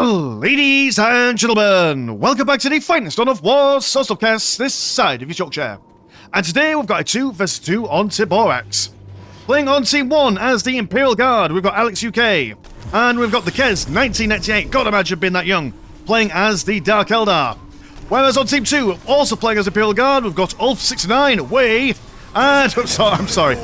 Ladies and gentlemen, welcome back to the finest on of War's Soulstorm this side of your Yorkshire. And today we've got a 2 vs 2 on Orks. Playing on Team 1 as the Imperial Guard, we've got Alex UK. And we've got the Kez 1998, God imagine being that young, playing as the Dark Eldar. Whereas on Team 2, also playing as Imperial Guard, we've got Ulf 69, Way, and I'm sorry,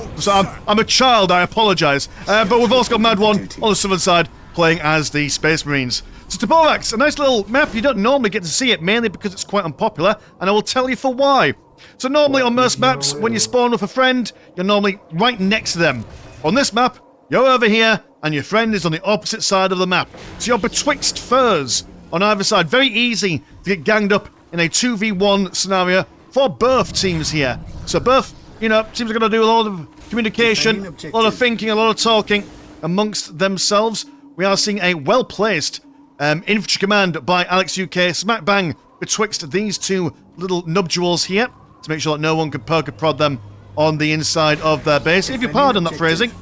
I'm a child, I apologise. But we've also got Mad One on the southern side, playing as the Space Marines. So Orks, a nice little map. You don't normally get to see it, mainly because it's quite unpopular, and I will tell you for why. So normally on most maps, when you spawn with a friend, you're normally right next to them. On this map, you're over here, and your friend is on the opposite side of the map. So you're betwixt furs on either side. Very easy to get ganged up in a 2v1 scenario for both teams here. So both, teams are going to do a lot of communication, a lot of thinking, a lot of talking amongst themselves. We are seeing a well-placed infantry command by Alex UK, smack bang betwixt these two little nubduals here, to make sure that no one can poke and prod them on the inside of their base, if you pardon that phrasing.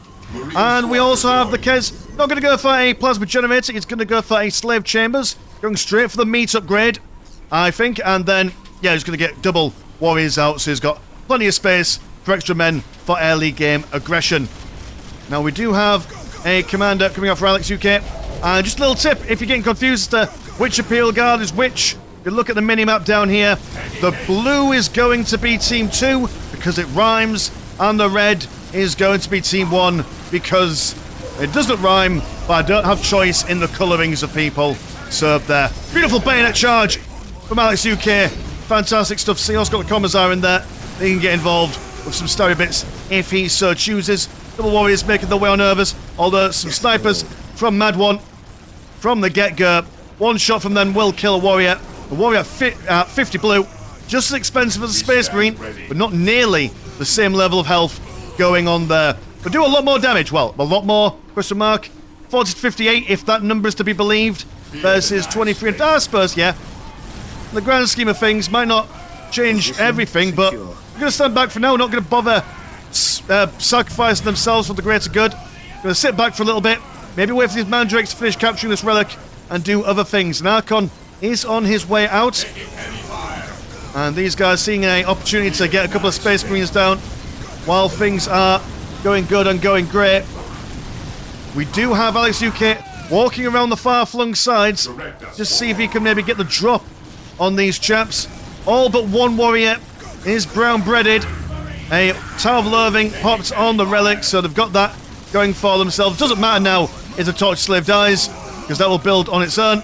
And we also have the Kez, not going to go for a plasma generator, he's going to go for a slave chambers, going straight for the meat upgrade, I think, and then, yeah, he's going to get double warriors out, so he's got plenty of space for extra men for early game aggression. Now we do have a commander coming up for Alex UK. Just a little tip, if you're getting confused as to which Imperial Guard is which, you look at the mini-map down here. The blue is going to be Team 2 because it rhymes, and the red is going to be Team 1 because it doesn't rhyme, but I don't have choice in the colourings of people served there. Beautiful bayonet charge from Alex UK. Fantastic stuff. See, also got the Commissar in there. He can get involved with some story bits if he so chooses. Double warriors making their way on overs, although some snipers from Mad One from the get-go. One shot from them will kill a warrior. A warrior at 50 blue, just as expensive as a Space Marine, but not nearly the same level of health going on there. But do a lot more damage. Well, a lot more, question mark. 40 to 58, if that number is to be believed, versus 23. I suppose, yeah. In the grand scheme of things, might not change everything, but we're going to stand back for now. We're not going to bother sacrificing themselves for the greater good. Going to sit back for a little bit, maybe wait for these mandrakes to finish capturing this relic and do other things. And Archon is on his way out, and these guys seeing an opportunity to get a couple of Space Marines down while things are going good and going great. We do have Alex UK walking around the far-flung sides, just see if he can maybe get the drop on these chaps. All but one warrior is brown-breaded. A Tower of Loathing popped on the relic, so they've got that going for themselves. Doesn't matter now if the Torch Slave dies, because that will build on its own.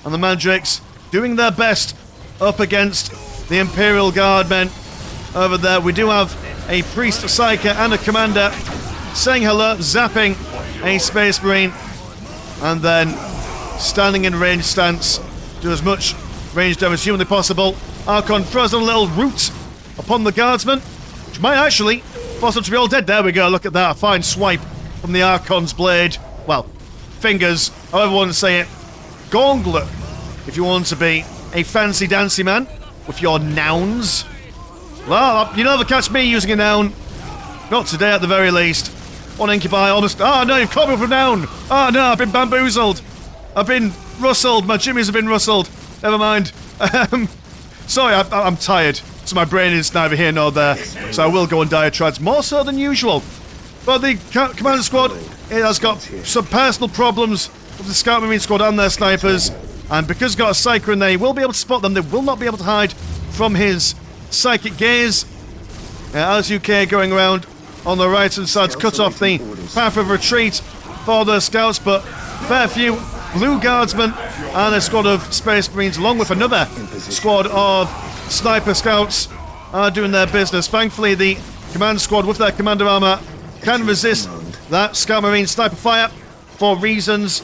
And the Mandrakes doing their best up against the Imperial Guard men over there. We do have a Priest, a Psyker, and a Commander saying hello, zapping a Space Marine, and then standing in range stance, do as much range damage as humanly possible. Archon throws on a little root upon the Guardsman, which might actually force them to be all dead. There we go, look at that, a fine swipe from the Archon's blade. Well, fingers, however you want to say it. Gauntlet, if you want to be a fancy dancy man with your nouns. Well, you never catch me using a noun. Not today at the very least. One incubi almost... Oh no, you've caught me with a noun. Oh no, I've been bamboozled. I've been rustled. My jimmies have been rustled. Never mind. Sorry, I'm tired. So my brain is neither here nor there. So I will go on diatribes, more so than usual. But the Commander Squad, it has got some personal problems with the Scout Marine Squad and their snipers. And because it's got a Psyker in there, he will be able to spot them. They will not be able to hide from his psychic gaze. Alex UK going around on the right-hand side to cut off the path of retreat for the Scouts. But fair few Blue Guardsmen and a squad of Space Marines, along with another squad of Sniper Scouts, are doing their business. Thankfully, the Command Squad with their Commander armor can resist that Scout Marine sniper fire for reasons.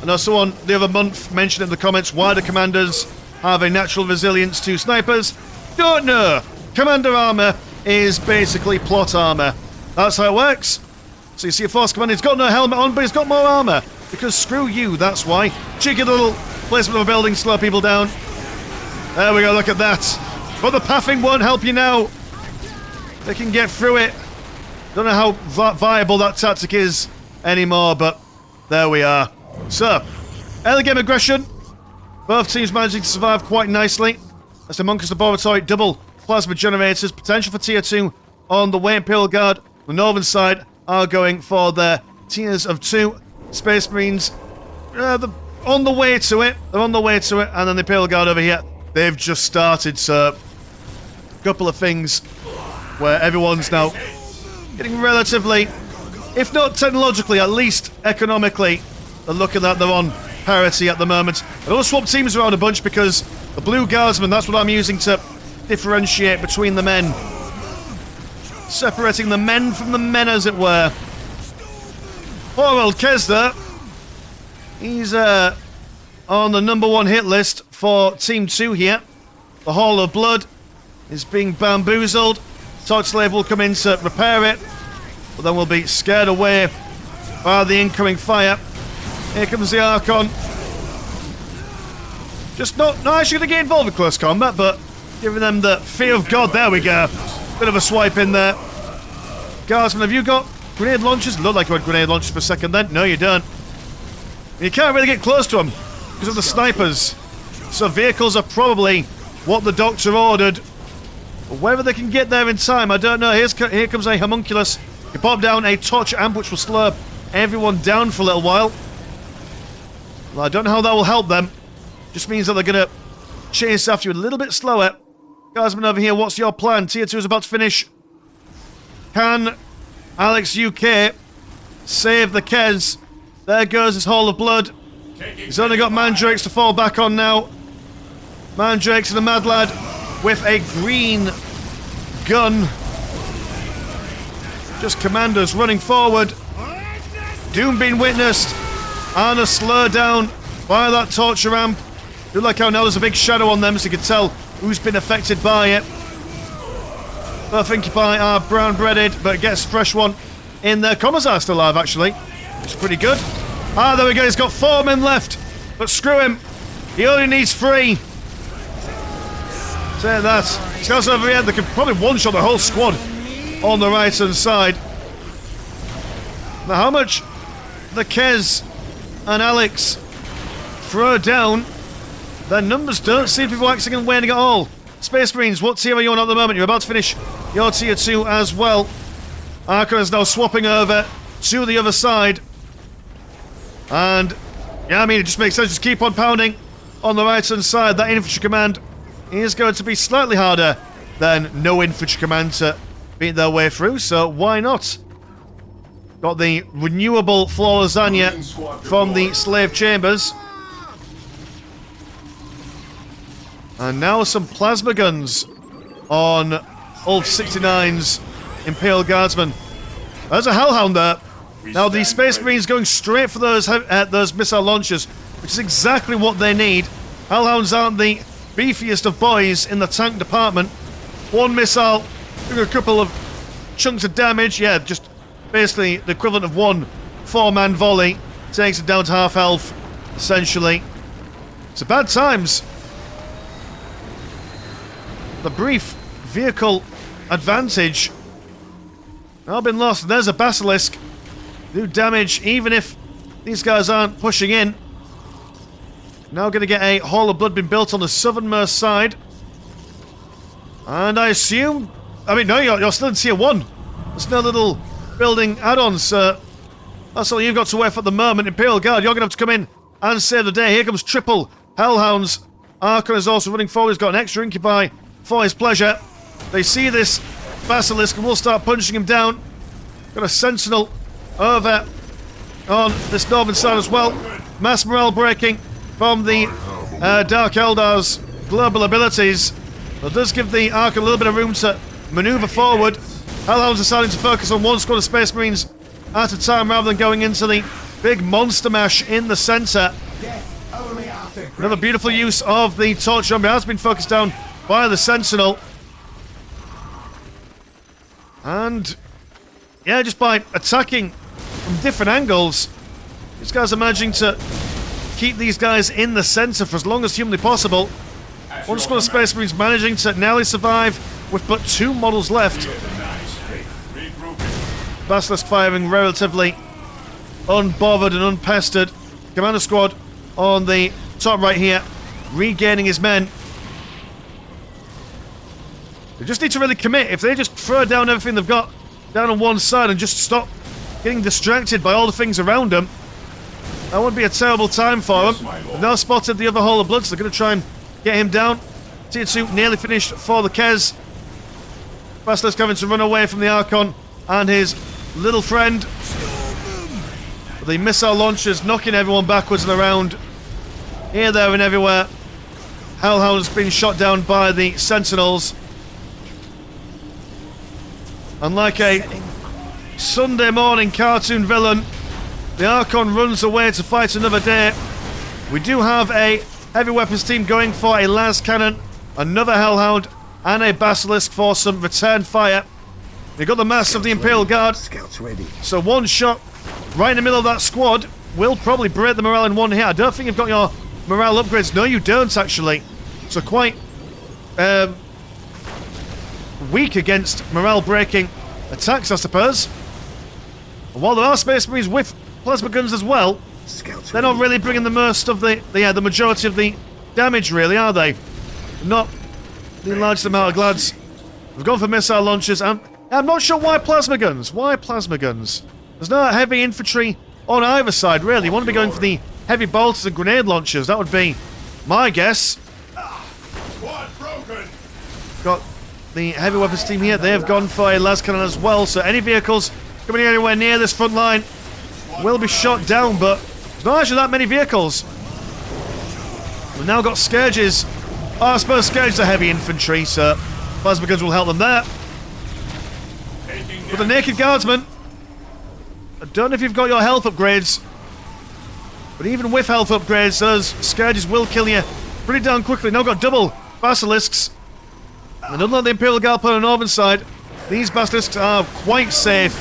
And I saw on the other month mentioned in the comments why the commanders have a natural resilience to snipers. Don't know. Commander armor is basically plot armor. That's how it works. So you see a Force Commander, he's got no helmet on, but he's got more armor. Because screw you, that's why. Cheeky little placement of a building, slow people down. There we go, look at that. But the pathing won't help you now. They can get through it. Don't know how viable that tactic is anymore, but there we are. So, Early game aggression. Both teams managing to survive quite nicely. As the Monkish Laboratory double plasma generators. Potential for tier 2 on the way. Imperial Guard, the northern side, are going for their tiers of 2. Space Marines, they're on the way to it. They're on the way to it. And then the Imperial Guard over here, they've just started. So, a couple of things where everyone's now getting relatively, if not technologically, at least economically, they're looking at they're on parity at the moment. I don't swap teams around a bunch because the Blue Guardsmen, that's what I'm using to differentiate between the men. Separating the men from the men, as it were. Poor old Kez there. He's on the #1 hit list for Team 2 here. The Hall of Blood is being bamboozled. Torch Slave will come in to repair it, but then we'll be scared away by the incoming fire. Here comes the Archon. Just not actually going to get involved in close combat, but giving them the fear of God. There we go. Bit of a swipe in there. Guardsman, have you got grenade launchers? Looked like you had grenade launchers for a second then. No, you don't. And you can't really get close to them because of the snipers. So vehicles are probably what the Doctor ordered. But whether they can get there in time, I don't know. Here comes a homunculus. You pop down a torch amp, which will slow everyone down for a little while. Well, I don't know how that will help them. Just means that they're going to chase after you a little bit slower. Guardsman over here, what's your plan? Tier 2 is about to finish. Can Alex UK save the Kez? There goes his Hall of Blood. He's only got Mandrakes to fall back on now. Mandrakes and a Mad Lad with a green gun. Just commandos running forward. Doom being witnessed. And a slowdown by that torture ramp. Do like how now there's a big shadow on them so you can tell who's been affected by it. Both Incubi are brown-breaded, but it gets a fresh one in there. Commissar's still alive, actually. It's pretty good. Ah, there we go. He's got 4 men left. But screw him. He only needs 3. Say that. Scouts over here, they can probably one-shot the whole squad on the right-hand side. Now, how much the Kez and Alex throw down, their numbers don't seem to be waxing and waning at all. Space Marines, what tier are you on at the moment? You're about to finish your tier 2 as well. Archon is now swapping over to the other side. And, yeah, I mean, it just makes sense. Just keep on pounding on the right-hand side. That infantry command is going to be slightly harder than no infantry command to beat their way through, so why not? Got the renewable floor lasagna from the slave chambers. And now some plasma guns on Ulf 69's Imperial Guardsmen. There's a Hellhound there. Now the Space Marines going straight for those missile launchers, which is exactly what they need. Hellhounds aren't the beefiest of boys in the tank department. One missile, doing a couple of chunks of damage. Yeah, just basically the equivalent of one 4-man volley. Takes it down to half health, essentially. It's a bad times. The brief vehicle advantage now been lost. There's a Basilisk. Do damage even if these guys aren't pushing in. Now going to get a Hall of Blood being built on the southernmost side. And I assume... I mean, no, you're still in tier 1. There's no little building add-ons, so that's all you've got to wait for at the moment. Imperial Guard, you're going to have to come in and save the day. Here comes triple Hellhounds. Archon is also running forward. He's got an extra Incubi for his pleasure. They see this Basilisk and will start punching him down. Got a Sentinel over on this northern side as well. Mass morale breaking from the Dark Eldar's global abilities. That does give the Archon a little bit of room to maneuver forward. Hellhounds are starting to focus on one squad of Space Marines at a time rather than going into the big monster mash in the centre. Another beautiful use of the torch zombie has been focused down by the Sentinel. And yeah, just by attacking from different angles, these guys are managing to keep these guys in the centre for as long as humanly possible. One squad of Space Marines managing to narrowly survive with but 2 models left. Basilisk firing relatively unbothered and unpestered. Commander squad on the top right here, regaining his men. They just need to really commit. If they just throw down everything they've got down on one side and just stop getting distracted by all the things around them, that would be a terrible time for them. They've now spotted the other Hall of Blood, so they're going to try and get him down. Tier 2 nearly finished for the Kez. Basilisk having to run away from the Archon and his little friend. The missile launchers knocking everyone backwards and around. Here, there, and everywhere. Hellhound's been shot down by the Sentinels. And like a Sunday morning cartoon villain, the Archon runs away to fight another day. We do have a heavy weapons team going for a las cannon, another Hellhound, and a Basilisk for some return fire. They got the mass of the Imperial Guard. Scouts ready. So one shot right in the middle of that squad will probably break the morale in one hit. I don't think you've got your morale upgrades. No, you don't actually. So quite weak against morale breaking attacks, I suppose. And while there are Space Marines with plasma guns as well, Scouts they're not really bringing the most of the majority of the damage, really, are they? Not the largest amount of glads. We've gone for missile launchers. I'm not sure why plasma guns. Why plasma guns? There's no heavy infantry on either side, really. You want to be going for the heavy bolters and grenade launchers. That would be my guess. Got the heavy weapons team here. They have gone for a las cannon as well. So any vehicles coming anywhere near this front line will be shot down. But there's not actually that many vehicles. We've now got Scourges. Oh, I suppose Scourges are heavy infantry, so plasma guns will help them there. But the Naked Guardsmen, I don't know if you've got your health upgrades, but even with health upgrades, those Scourges will kill you pretty darn quickly. Now got double Basilisks. And unlike the Imperial Guard on the northern side, these Basilisks are quite safe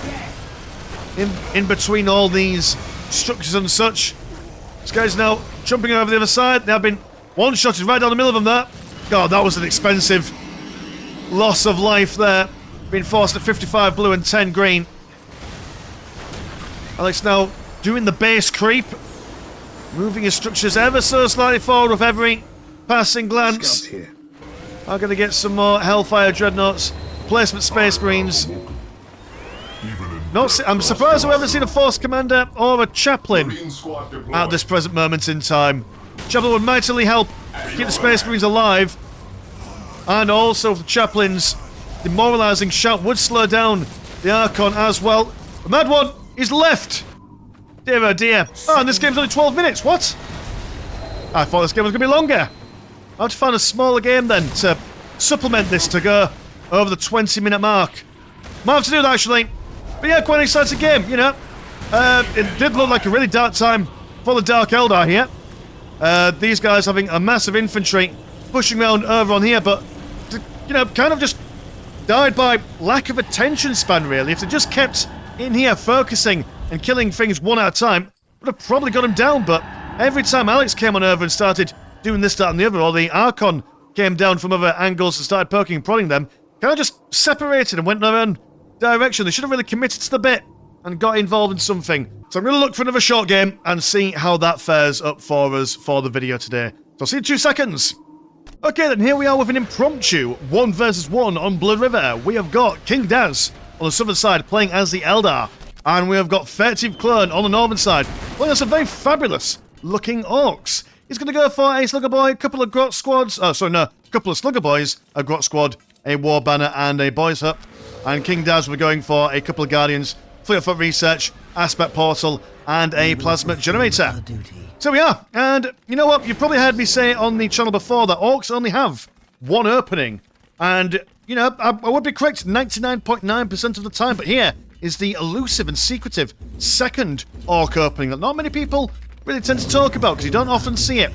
in between all these structures and such. This guy's now jumping over the other side. They have been one-shotted right down the middle of them there. God, that was an expensive loss of life there. Being forced at 55 blue and 10 green. Alex now doing the base creep. Moving his structures ever so slightly forward with every passing glance. I'm going to get some more Hellfire Dreadnoughts. Replacement Space Marines. I'm surprised we haven't seen a Force Commander or a Chaplain at this present moment in time. Chaplain would mightily help keep the Space Marines alive. And also the Chaplain's demoralising shout would slow down the Archon as well. The Mad One is left. Dear oh dear. Oh, and this game's only 12 minutes. What? I thought this game was going to be longer. I'll have to find a smaller game then to supplement this to go over the 20-minute mark. Might have to do that actually. But yeah, quite an exciting game, you know. It did look like a really dark time for the Dark Eldar here. These guys having a massive infantry pushing around over on here, but, you know, kind of just died by lack of attention span, really. If they just kept in here focusing and killing things one at a time, would have probably got them down, but every time Alex came on over and started doing this, that, and the other, or the Archon came down from other angles and started poking and prodding them, kind of just separated and went in their own direction. They should have really committed to the bit and got involved in something. So I'm going to look for another short game and see how that fares up for us for the video today. So I'll see you in 2 seconds. Okay, then here we are with an impromptu 1 versus 1 on Blood River. We have got King Daz on the southern side playing as the Eldar. And we have got 13th Clone on the northern side playing as some very fabulous looking Orks. He's going to go for a Slugger Boy, a couple of Grot squads. Oh, sorry, no. A couple of Slugger Boys, a Grot squad, a War Banner, and a Boys Hut. And King Daz will be going for a couple of Guardians, Fleet of Foot Research, Aspect Portal, and a Plasma Generator. So we are. And you know what? You've probably heard me say on the channel before that Orks only have one opening. And, you know, I would be correct 99.9% of the time. But here is the elusive and secretive second Ork opening that not many people really tend to talk about because you don't often see it.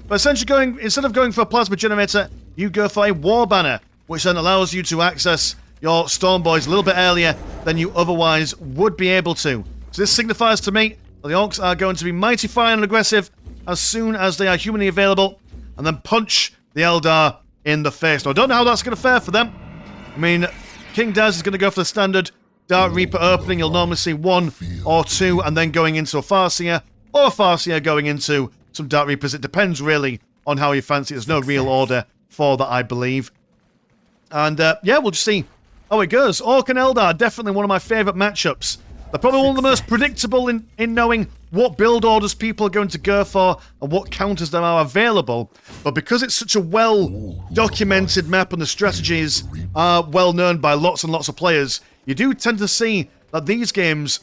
But essentially instead of going for a Plasma Generator, you go for a War Banner, which then allows you to access your Storm Boys a little bit earlier than you otherwise would be able to. So this signifies to me that the Orks are going to be mighty fine and aggressive as soon as they are humanly available, and then punch the Eldar in the face. Now, I don't know how that's going to fare for them. I mean, King Daz is going to go for the standard Dark Reaper opening. You'll normally see 1 or 2, and then going into a Farseer, or a Farseer going into some Dark Reapers. It depends really on how you fancy it. There's no real order for that, I believe. And yeah, we'll just see how it goes. Orc and Eldar, definitely one of my favourite matchups. They're probably one of the most predictable in knowing what build orders people are going to go for and what counters there are available. But because it's such a well-documented map and the strategies are well-known by lots and lots of players, you do tend to see that these games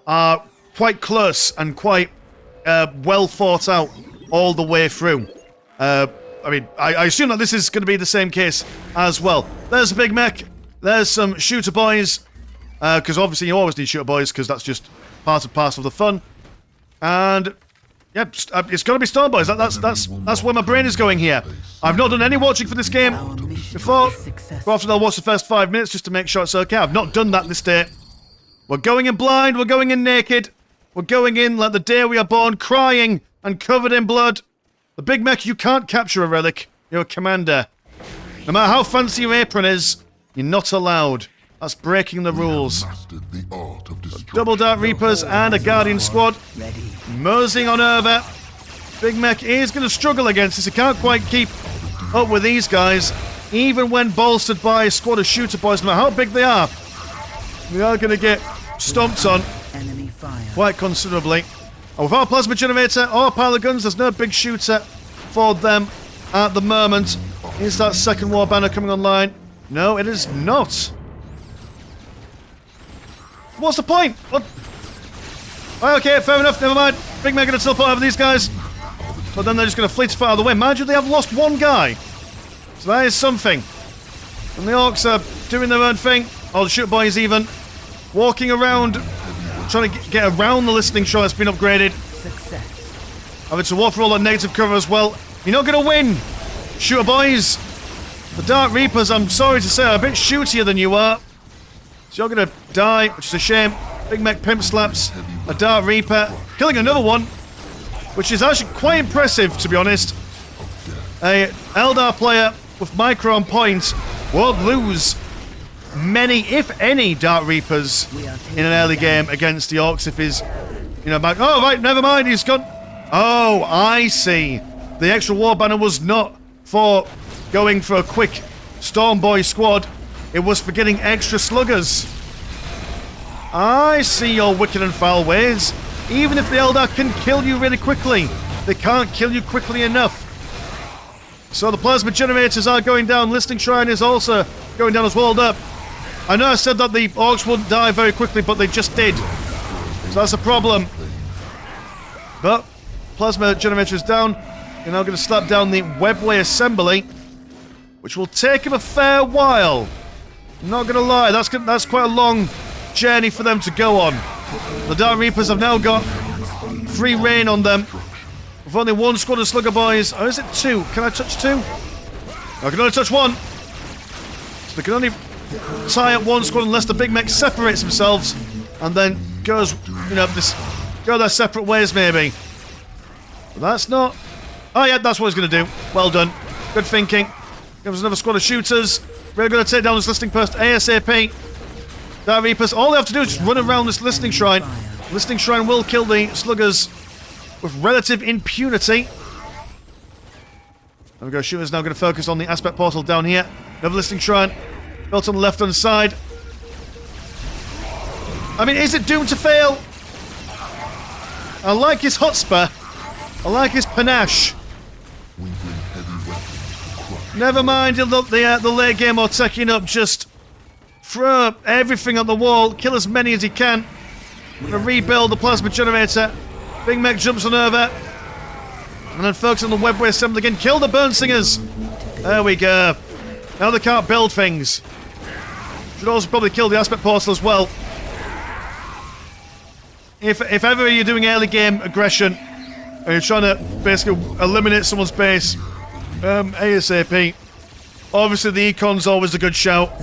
are quite close and quite well thought out all the way through. I mean, I assume that this is going to be the same case as well. There's a big mech. There's some shooter boys. Because obviously you always need shooter boys, because that's just part and parcel of the fun. And yeah, it's got to be storm boys. That's where my brain is going here. I've not done any watching for this game before. But often I'll watch the first 5 minutes just to make sure it's okay. I've not done that this day. We're going in blind. We're going in naked. We're going in like the day we are born, crying and covered in blood. The big mech, you can't capture a relic. You're a commander. No matter how fancy your apron is, you're not allowed. That's breaking the rules. Double Dark Reapers and a Guardian squad. Moseying on over. Big Mech is going to struggle against this. He can't quite keep up with these guys. Even when bolstered by a squad of shooter boys, no matter how big they are going to get stomped on quite considerably. And with our plasma generator or pile of guns, there's no big shooter for them at the moment. Is that second war banner coming online? No, it is not. What's the point? What? Oh, okay, fair enough, never mind. Big Mech gonna teleport over these guys. But then they're just gonna fleet out of the way. Mind you, they have lost one guy. So that is something. And the Orcs are doing their own thing. Oh, the shooter boys even. Walking around, trying to get around the listening shot that's been upgraded. Having to walk through all that negative cover as well. You're not gonna win, shooter boys. The Dark Reapers, I'm sorry to say, are a bit shootier than you are. So you're gonna die, which is a shame. Big Mech pimp slaps a Dark Reaper, killing another one, which is actually quite impressive, to be honest. A Eldar player with micro on point won't lose many, if any, Dark Reapers in an early game against the Orcs if he's, you know, back. Oh, right, never mind, he's gone. Oh, I see. The extra war banner was not for going for a quick Storm Boy squad. It was for getting extra sluggers. I see your wicked and foul ways. Even if the Eldar can kill you really quickly, they can't kill you quickly enough. So the plasma generators are going down. Listening Shrine is also going down as well. Hold up. I know I said that the Orcs wouldn't die very quickly, but they just did. So that's a problem. But plasma generator is down. You're now going to slap down the webway assembly, which will take him a fair while. I'm not gonna lie, that's quite a long journey for them to go on. The Dark Reapers have now got free reign on them. With only one squad of slugger boys. Or is it two? Can I touch two? I can only touch one. So they can only tie up one squad unless the Big Mech separates themselves and then goes, you know, go their separate ways maybe. But that's not. Oh yeah, that's what he's gonna do. Well done. Good thinking. Give us another squad of shooters. We're going to take down this listening post ASAP. Dark Reapers, all they have to do is just run around this listening shrine. Listening shrine will kill the sluggers with relative impunity. There we go, shooters now going to focus on the aspect portal down here. Another listening shrine built on the left hand side. I mean, is it doomed to fail? I like his chutzpah. I like his panache. Never mind the late game or taking up, just throw everything at the wall, kill as many as he can. Gonna rebuild the plasma generator. Big Mech jumps on over. And then focus on the webway assembly again. Kill the burn singers. There we go. Now they can't build things. Should also probably kill the aspect portal as well. If ever you're doing early game aggression and you're trying to basically eliminate someone's base, ASAP. Obviously the Econ's always a good shout,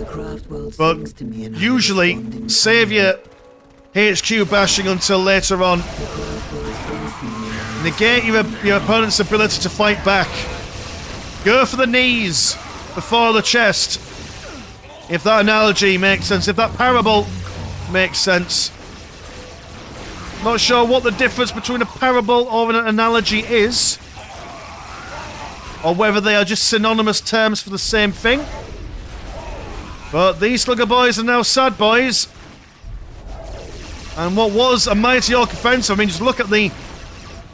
but usually save your HQ bashing until later on. Negate your opponent's ability to fight back. Go for the knees before the chest. If that analogy makes sense, if that parable makes sense. Not sure what the difference between a parable or an analogy is. Or whether they are just synonymous terms for the same thing. But these slugger boys are now sad boys. And what was a mighty Orc offensive, I mean, just look at the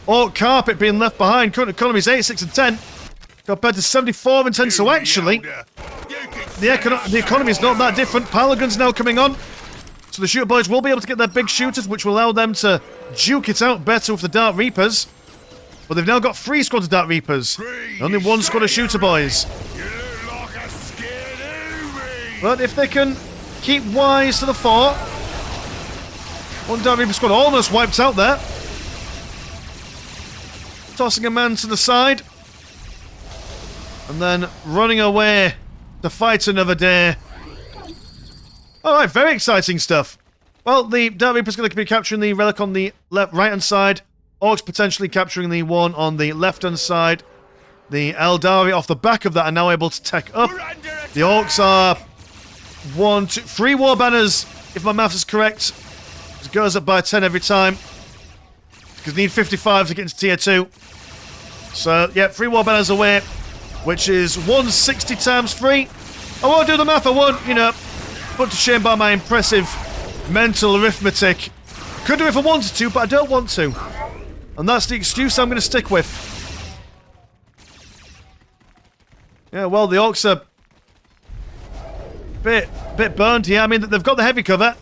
Orc carpet being left behind. Current economy is 86 and 10. Compared to 74 and 10, so actually, the economy is not that different. Pile guns now coming on. So the shooter boys will be able to get their big shooters, which will allow them to duke it out better with the Dark Reapers. But they've now got 3 squads of Dark Reapers. Only 1 squad of shooter boys. But if they can keep wise to the fort. 1 Dark Reaper squad almost wiped out there. Tossing a man to the side. And then running away to fight another day. Alright, very exciting stuff. Well, the Dark Reaper's going to be capturing the relic on the right-hand side. Orcs potentially capturing the one on the left-hand side. The Eldar off the back of that are now able to tech up. The Orcs are 3 war banners, if my math is correct. It goes up by 10 every time. Because you need 55 to get into tier 2. So, yeah, 3 war banners away. Which is 160 times 3. I won't do the math, I won't, you know, put to shame by my impressive mental arithmetic. Could do if I wanted to, but I don't want to. And that's the excuse I'm going to stick with. Yeah, well, the Orcs are bit burned here. I mean, they've got the heavy cover.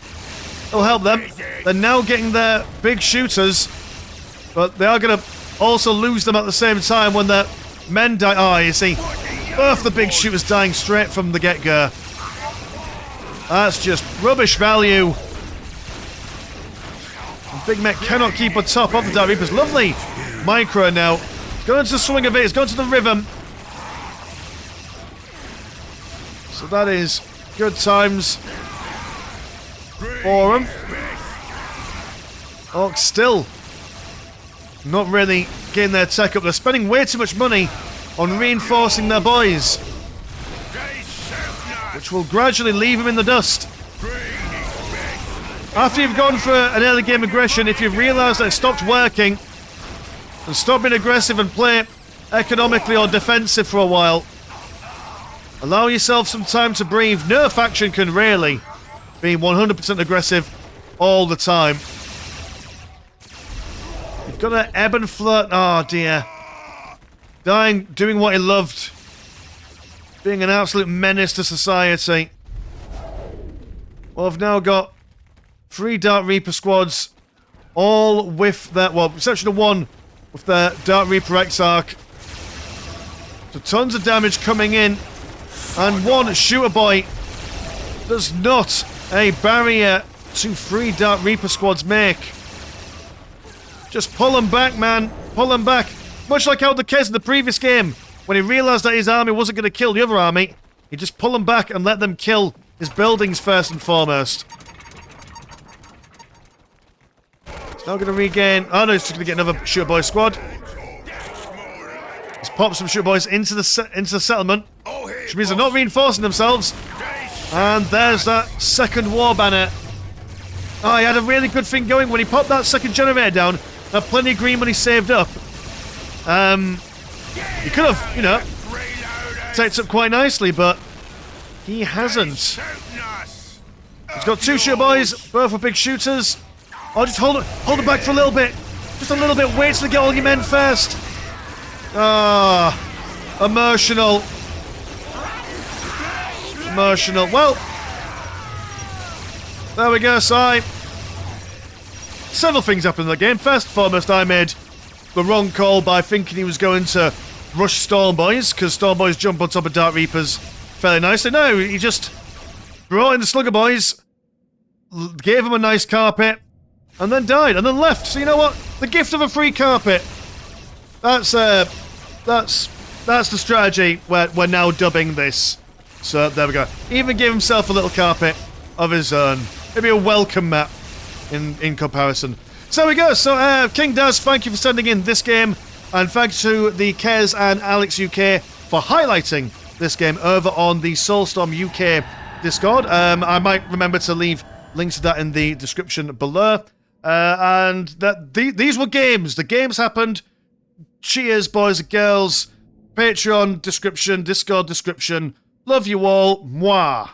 It'll help them. They're now getting their big shooters. But they are going to also lose them at the same time when their men die. Oh, you see, both the big shooters dying straight from the get-go. That's just rubbish value. And Big Mech cannot keep on top of the Dark Reapers. Lovely micro now. It's going to the swing of it. It's going to the rhythm. So that is good times for them. Orcs still not really getting their tech up. They're spending way too much money on reinforcing their boys, which will gradually leave them in the dust. After you've gone for an early game aggression, if you've realised that it stopped working, and stop being aggressive and play economically or defensive for a while, allow yourself some time to breathe. No faction can really be 100% aggressive all the time. You've got to ebb and flow. Oh dear. Dying, doing what he loved. Being an absolute menace to society. Well, I've now got 3 Dark Reaper squads, all with their, well, exception of 1 with their Dark Reaper Exarch. So tons of damage coming in, and 1 shooter boy does not a barrier to 3 Dark Reaper squads make. Just pull them back, man. Pull them back. Much like how the case in the previous game, when he realised that his army wasn't going to kill the other army, he just pull them back and let them kill his buildings first and foremost. He's now going to regain... Oh no, he's just going to get another shooter boy squad. He's popped some shooter boys into the settlement, which means they're not reinforcing themselves. And there's that second war banner. Oh, he had a really good thing going when he popped that second generator down. Had plenty of green money saved up. He could have, you know, takes up quite nicely, but he hasn't. He's got 2 shooter boys, both with big shooters. Oh, just hold it back for a little bit. Just a little bit. Wait till you get all your men first. Ah, emotional. Emotional. Well, there we go, Si. Several things happened in the game. First and foremost, I made the wrong call by thinking he was going to rush Storm Boys, because Storm Boys jump on top of Dark Reapers fairly nicely. No, he just brought in the Slugger Boys, gave them a nice carpet, and then died, and then left. So you know what? The gift of a free carpet. That's the strategy we're now dubbing this. So there we go. Even gave himself a little carpet of his own. Maybe a welcome map in comparison. So there we go. So King Daz, thank you for sending in this game, and thanks to the Kez and Alex UK for highlighting this game over on the Soulstorm UK Discord. I might remember to leave links to that in the description below. and that these were games. The games happened. Cheers, boys and girls. Patreon description, Discord description. Love you all. Mwah.